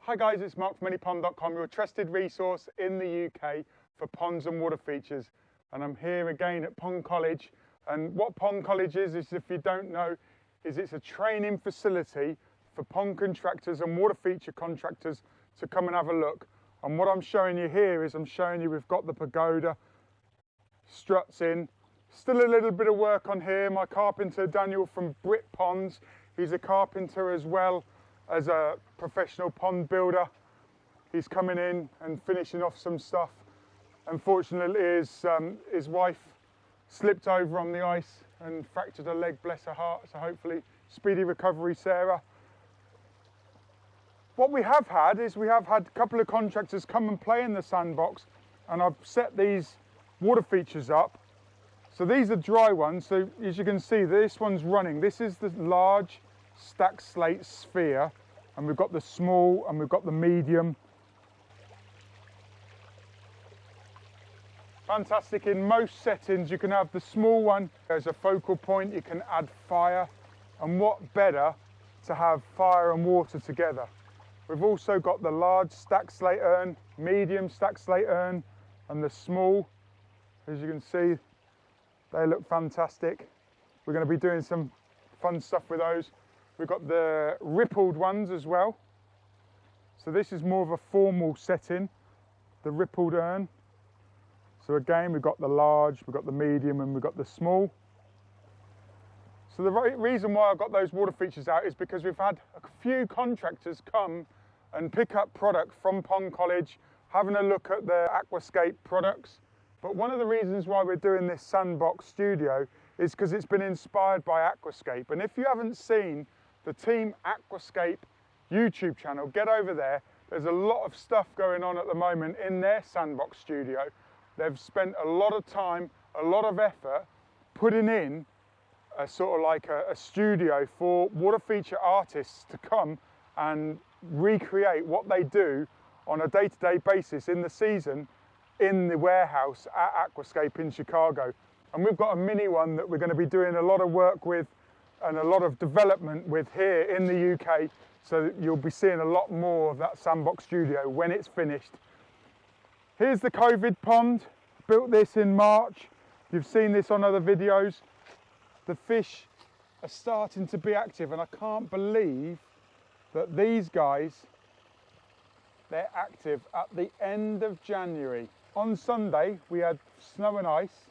Hi guys, it's Mark from anypond.com, your trusted resource in the UK for ponds and water features. And I'm here again at Pond College. And what Pond College is if you don't know, is it's a training facility for pond contractors and water feature contractors to come and have a look. And what I'm showing you here is we've got the pagoda, struts in. Still a little bit of work on here. My carpenter, Daniel from Brit Ponds, he's a carpenter as well as a professional pond builder. He's coming in and finishing off some stuff. Unfortunately, his wife slipped over on the ice and fractured her leg, bless her heart, so hopefully speedy recovery, Sarah. What we have had is we have had a couple of contractors come and play in the sandbox, and I've set these water features up. So these are dry ones, so as you can see, this one's running. This is the large stacked slate sphere, and we've got the small and we've got the medium. Fantastic. In most settings you can have the small one as a focal point, you can add fire, and what better to have fire and water together. We've also got the large stacked slate urn, medium stacked slate urn, and the small. As you can see, they look fantastic. We're going to be doing some fun stuff with those. We've got the rippled ones as well. So this is more of a formal setting, the rippled urn. So again, we've got the large, we've got the medium, and we've got the small. So the reason why I've got those water features out is because we've had a few contractors come and pick up product from Pond College, having a look at the Aquascape products. But one of the reasons why we're doing this sandbox studio is because it's been inspired by Aquascape. And if you haven't seen the Team Aquascape YouTube channel, get over there. There's a lot of stuff going on at the moment in their sandbox studio. They've spent a lot of time, a lot of effort putting in a sort of like a studio for water feature artists to come and recreate what they do on a day-to-day basis in the season in the warehouse at Aquascape in Chicago. And we've got a mini one that we're going to be doing a lot of work with and a lot of development with here in the UK, so that you'll be seeing a lot more of that sandbox studio when it's finished. Here's the COVID pond. Built this in March. You've seen this on other videos. The fish are starting to be active, and I can't believe that these guys, they're active at the end of January. On Sunday, we had snow and ice,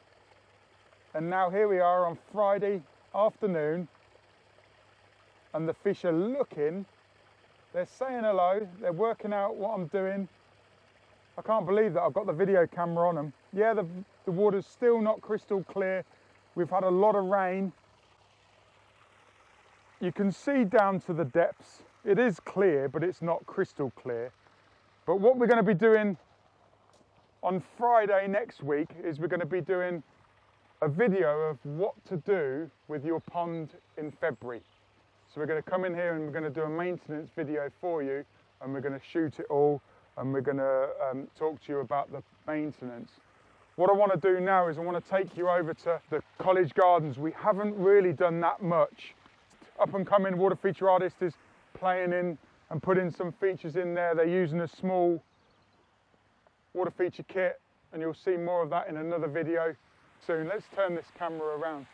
and now here we are on Friday afternoon, and the fish are looking, they're saying hello, they're working out what I'm doing. I can't believe that I've got the video camera on them. Yeah, the water's still not crystal clear. We've had a lot of rain. You can see down to the depths. It is clear, but it's not crystal clear. But what we're going to be doing on Friday next week is we're going to be doing a video of what to do with your pond in February. So we're going to come in here and we're going to do a maintenance video for you, and we're going to shoot it all, and we're going to talk to you about the maintenance. What I want to do now is I want to take you over to the college gardens. We haven't really done that much. Up and coming water feature artist is playing in and putting some features in there. They're using a small water feature kit, and you'll see more of that in another video soon. Let's turn this camera around.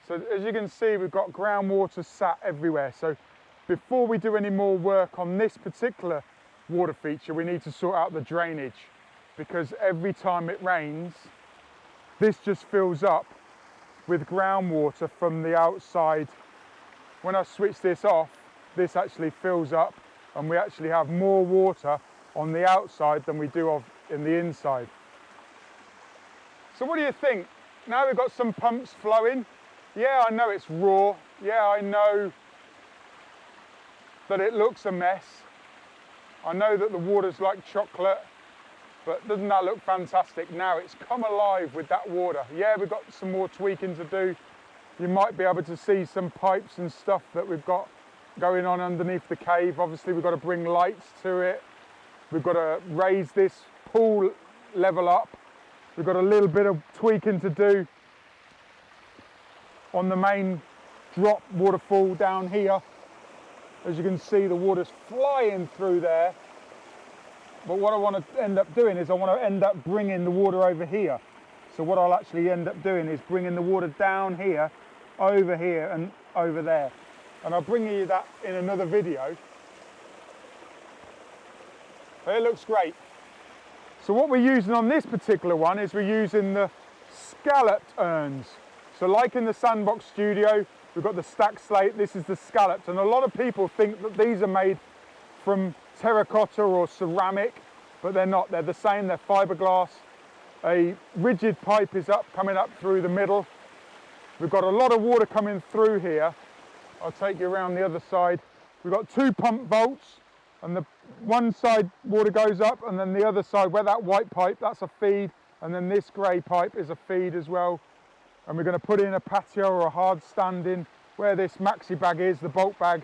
So as you can see, we've got groundwater sat everywhere. So before we do any more work on this particular water feature, we need to sort out the drainage, because every time it rains, this just fills up with groundwater from the outside. When I switch this off, this actually fills up, and we actually have more water on the outside than we do in the inside. So what do you think? Now we've got some pumps flowing. Yeah, I know it's raw. Yeah, I know that it looks a mess. I know that the water's like chocolate, but doesn't that look fantastic? Now it's come alive with that water. Yeah, we've got some more tweaking to do. You might be able to see some pipes and stuff that we've got going on underneath the cave. Obviously, we've got to bring lights to it. We've got to raise this pool level up. We've got a little bit of tweaking to do on the main drop waterfall down here. As you can see, the water's flying through there. But what I want to end up doing is I want to end up bringing the water over here. So what I'll actually end up doing is bringing the water down here, over here and over there. And I'll bring you that in another video. But it looks great. So what we're using on this particular one is we're using the scalloped urns. So like in the Sandbox Studio, we've got the stacked slate, this is the scalloped. And a lot of people think that these are made from terracotta or ceramic, but they're not, they're the same, they're fiberglass. A rigid pipe is coming up through the middle. We've got a lot of water coming through here. I'll take you around the other side. We've got 2 pump bolts, and the one side water goes up, and then the other side, where that white pipe, that's a feed, and then this grey pipe is a feed as well. And we're going to put in a patio or a hard standing where this maxi bag is, the bulk bag.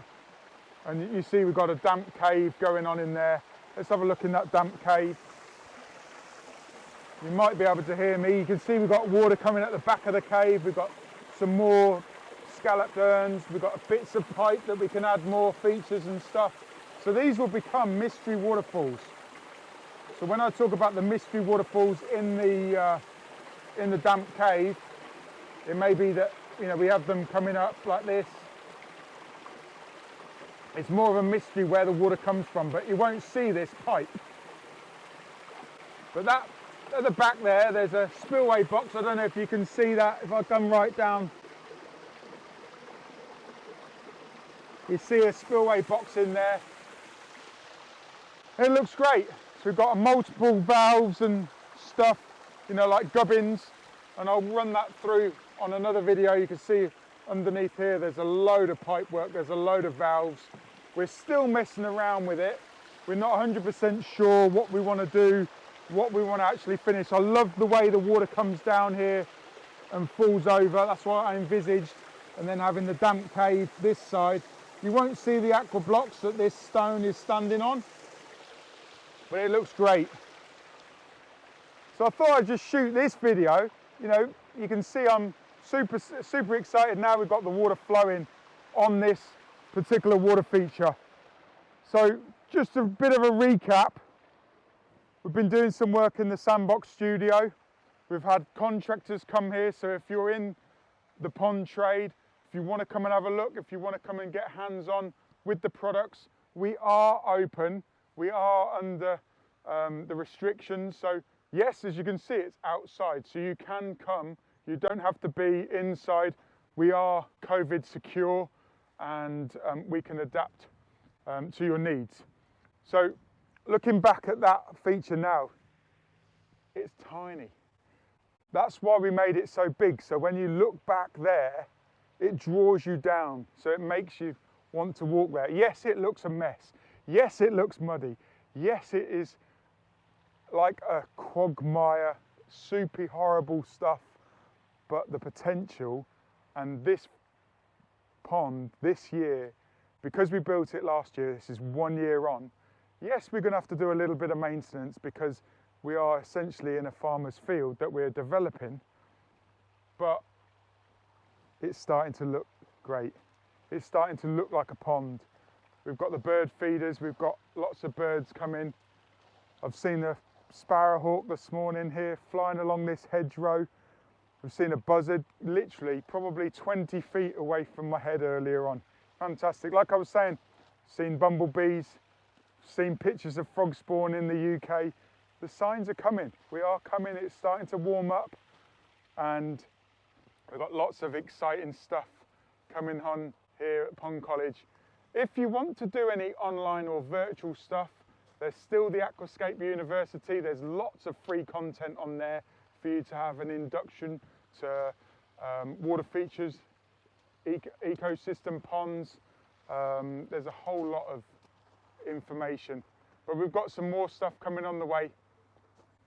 And you see we've got a damp cave going on in there. Let's have a look in that damp cave. You might be able to hear me. You can see we've got water coming at the back of the cave. We've got some more scalloped urns. We've got bits of pipe that we can add more features and stuff. So these will become mystery waterfalls. So when I talk about the mystery waterfalls in the damp cave, it may be that, you know, we have them coming up like this. It's more of a mystery where the water comes from, but you won't see this pipe. But that, at the back there, there's a spillway box. I don't know if you can see that. If I come right down, you see a spillway box in there. It looks great. So we've got multiple valves and stuff, you know, like gubbins, and I'll run that through on another video. You can see underneath here there's a load of pipe work, there's a load of valves. We're still messing around with it. We're not 100% sure what we want to do, what we want to actually finish. I love the way the water comes down here and falls over. That's what I envisaged. And then having the damp cave this side. You won't see the aqua blocks that this stone is standing on, but it looks great. So I thought I'd just shoot this video. You know, you can see I'm super excited now. We've got the water flowing on this particular water feature. So just a bit of a recap. We've been doing some work in the Sandbox Studio. We've had contractors come here, so if you're in the pond trade, if you want to come and have a look, if you want to come and get hands-on with the products, we are open. We are under the restrictions. So yes, as you can see, it's outside, so you can come. You don't have to be inside. We are COVID secure, and we can adapt to your needs. So looking back at that feature now, it's tiny. That's why we made it so big. So when you look back there, it draws you down. So it makes you want to walk there. Yes, it looks a mess. Yes, it looks muddy. Yes, it is like a quagmire, soupy, horrible stuff. But the potential, and this pond this year, because we built it last year, this is 1 year on. Yes, we're going to have to do a little bit of maintenance because we are essentially in a farmer's field that we're developing, but it's starting to look great. It's starting to look like a pond. We've got the bird feeders, we've got lots of birds coming. I've seen a sparrowhawk this morning here flying along this hedgerow. We've seen a buzzard literally probably 20 feet away from my head earlier on. Fantastic. Like I was saying, seen bumblebees, seen pictures of frog spawn in the UK. The signs are coming. We are coming. It's starting to warm up, and we've got lots of exciting stuff coming on here at Pond College. If you want to do any online or virtual stuff, there's still the Aquascape University. There's lots of free content on there for you to have an induction to water features, ecosystem ponds. There's a whole lot of information, but we've got some more stuff coming on the way.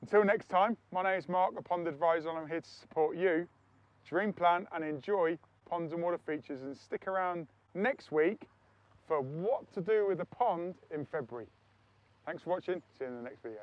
Until next time, my name is Mark, the Pond Advisor, and I'm here to support you. Dream, plan and enjoy ponds and water features, and stick around next week for what to do with a pond in February. Thanks for watching. See you in the next video.